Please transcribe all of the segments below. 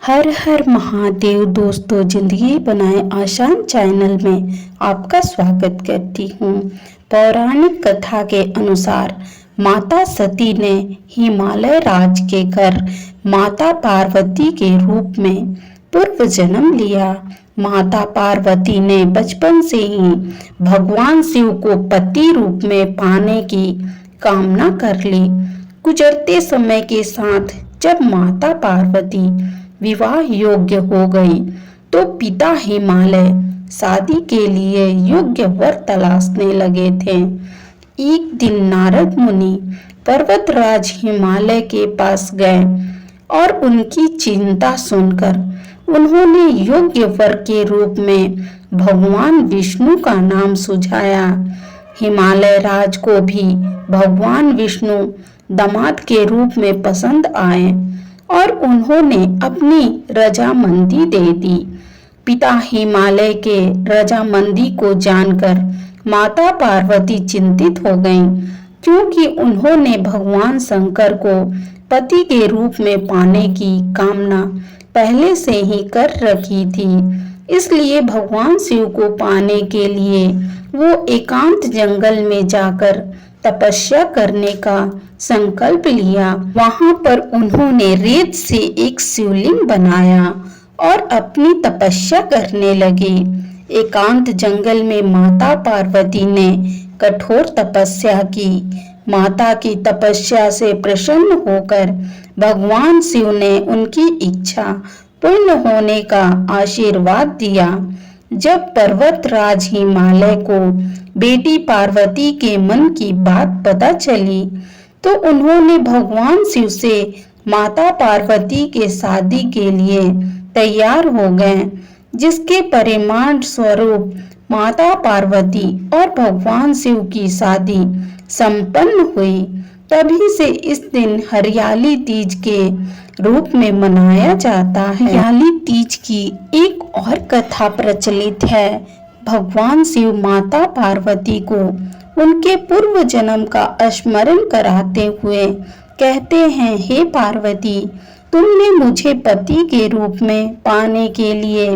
हर हर महादेव। दोस्तों, जिंदगी बनाए आसान चैनल में आपका स्वागत करती हूँ। पौराणिक कथा के अनुसार माता सती ने हिमालय राज के घर माता पार्वती के रूप में पूर्व जन्म लिया। माता पार्वती ने बचपन से ही भगवान शिव को पति रूप में पाने की कामना कर ली। गुजरते समय के साथ जब माता पार्वती विवाह योग्य हो गई तो पिता हिमालय शादी के लिए योग्य वर तलाशने लगे थे। एक दिन नारद मुनि पर्वतराज हिमालय के पास गए और उनकी चिंता सुनकर उन्होंने योग्य वर के रूप में भगवान विष्णु का नाम सुझाया। हिमालय राज को भी भगवान विष्णु दामाद के रूप में पसंद आए और उन्होंने अपनी रजामंदी दे दी। पिता हिमालय के रजामंदी को जानकर माता पार्वती चिंतित हो गईं, क्योंकि उन्होंने भगवान शंकर को पति के रूप में पाने की कामना पहले से ही कर रखी थी। इसलिए भगवान शिव को पाने के लिए वो एकांत जंगल में जाकर तपस्या करने का संकल्प लिया। वहां पर उन्होंने रेत से एक शिवलिंग बनाया और अपनी तपस्या करने लगे। एकांत जंगल में माता पार्वती ने कठोर तपस्या की। माता की तपस्या से प्रसन्न होकर भगवान शिव ने उनकी इच्छा पूर्ण होने का आशीर्वाद दिया। जब पर्वतराज हिमालय को बेटी पार्वती के मन की बात पता चली तो उन्होंने भगवान शिव से माता पार्वती के शादी के लिए तैयार हो गए, जिसके परिणाम स्वरूप माता पार्वती और भगवान शिव की शादी संपन्न हुई। तभी से इस दिन हरियाली तीज के रूप में मनाया जाता है। हरियाली तीज की एक और कथा प्रचलित है। भगवान शिव माता पार्वती को उनके पूर्व जन्म का स्मरण कराते हुए कहते हैं, हे पार्वती, तुमने मुझे पति के रूप में पाने के लिए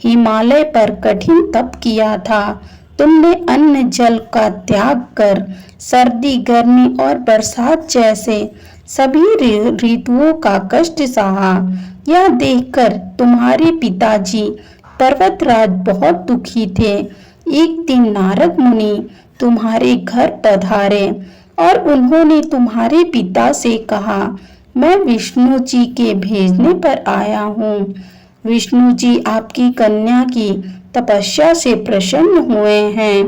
हिमालय पर कठिन तप किया था। तुमने अन्न जल का त्याग कर सर्दी, गर्मी और बरसात जैसे सभी ऋतुओं का कष्ट सहा। यह देखकर तुम्हारे पिताजी पर्वतराज बहुत दुखी थे। एक दिन नारद मुनि तुम्हारे घर पधारे और उन्होंने तुम्हारे पिता से कहा, मैं विष्णु जी के भेजने पर आया हूँ। विष्णु जी आपकी कन्या की तपस्या से प्रसन्न हुए हैं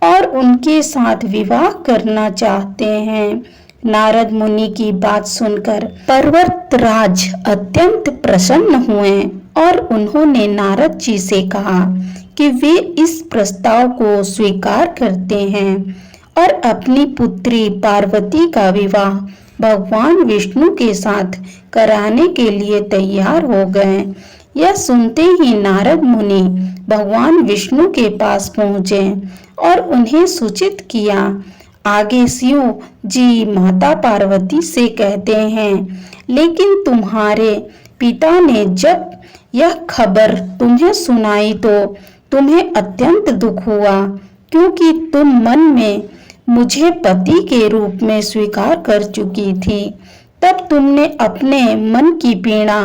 और उनके साथ विवाह करना चाहते हैं। नारद मुनि की बात सुनकर पर्वतराज अत्यंत प्रसन्न हुए और उन्होंने नारद जी से कहा कि वे इस प्रस्ताव को स्वीकार करते हैं और अपनी पुत्री पार्वती का विवाह भगवान विष्णु के साथ कराने के लिए तैयार हो गए। यह सुनते ही नारद मुनि भगवान विष्णु के पास पहुँचे और उन्हें सूचित किया। आगे शिव जी माता पार्वती से कहते हैं, लेकिन तुम्हारे पिता ने जब यह खबर तुम्हें सुनाई तो तुम्हें अत्यंत दुख हुआ, क्योंकि तुम मन में मुझे पति के रूप में स्वीकार कर चुकी थी। तब तुमने अपने मन की पीड़ा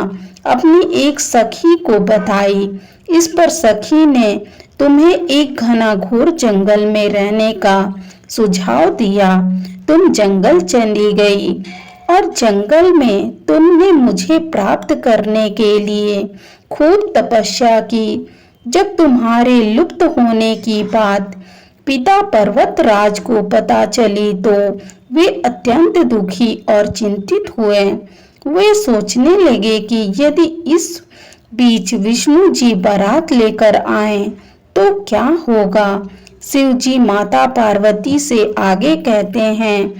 अपनी एक सखी को बताई। इस पर सखी ने तुम्हें एक घना घोर जंगल में रहने का सुझाव दिया। तुम जंगल चली गई और जंगल में तुमने मुझे प्राप्त करने के लिए खूब तपस्या की। जब तुम्हारे लुप्त होने की बात पिता पर्वतराज को पता चली तो वे अत्यंत दुखी और चिंतित हुए। वे सोचने लगे कि यदि इस बीच विष्णु जी बारात लेकर आए तो क्या होगा। शिव जी माता पार्वती से आगे कहते हैं,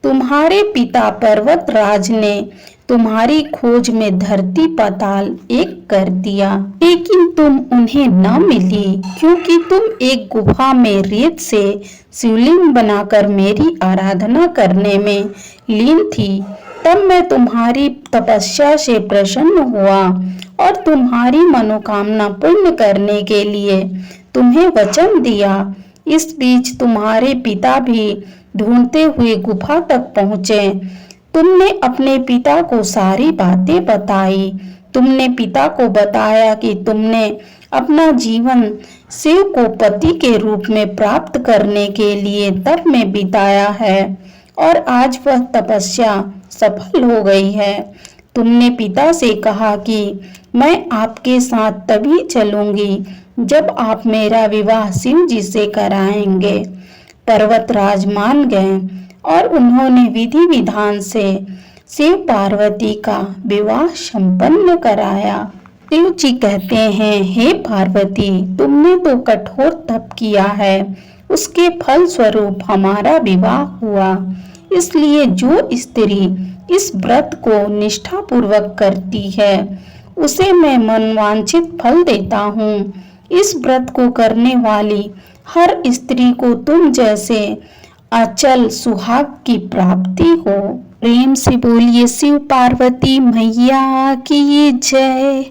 तुम्हारे पिता पर्वतराज ने तुम्हारी खोज में धरती पाताल एक कर दिया, लेकिन तुम उन्हें न मिली, क्योंकि तुम एक गुफा में रेत से शिवलिंग बनाकर मेरी आराधना करने में लीन थी। तब मैं तुम्हारी तपस्या से प्रसन्न हुआ और तुम्हारी मनोकामना पूर्ण करने के लिए तुम्हें वचन दिया। इस बीच तुम्हारे पिता भी ढूंढते हुए गुफा तक पहुंचे। तुमने अपने पिता को सारी बातें बताई। तुमने पिता को बताया कि तुमने अपना जीवन शिव को पति के रूप में प्राप्त करने के लिए तप में बिताया है और आज वह तपस्या सफल हो गई है। तुमने पिता से कहा कि मैं आपके साथ तभी चलूंगी जब आप मेरा विवाह शिव जी से कराएंगे। पर्वतराज मान गए और उन्होंने विधि विधान से शिव पार्वती का विवाह संपन्न कराया। शिव जी कहते हैं, हे पार्वती, तुमने तो कठोर तप किया है, उसके फल स्वरूप हमारा विवाह हुआ। इसलिए जो स्त्री इस व्रत को निष्ठा पूर्वक करती है उसे मैं मनवांछित फल देता हूँ। इस व्रत को करने वाली हर स्त्री को तुम जैसे अचल सुहाग की प्राप्ति हो। प्रेम से बोलिए शिव पार्वती मैया की जय।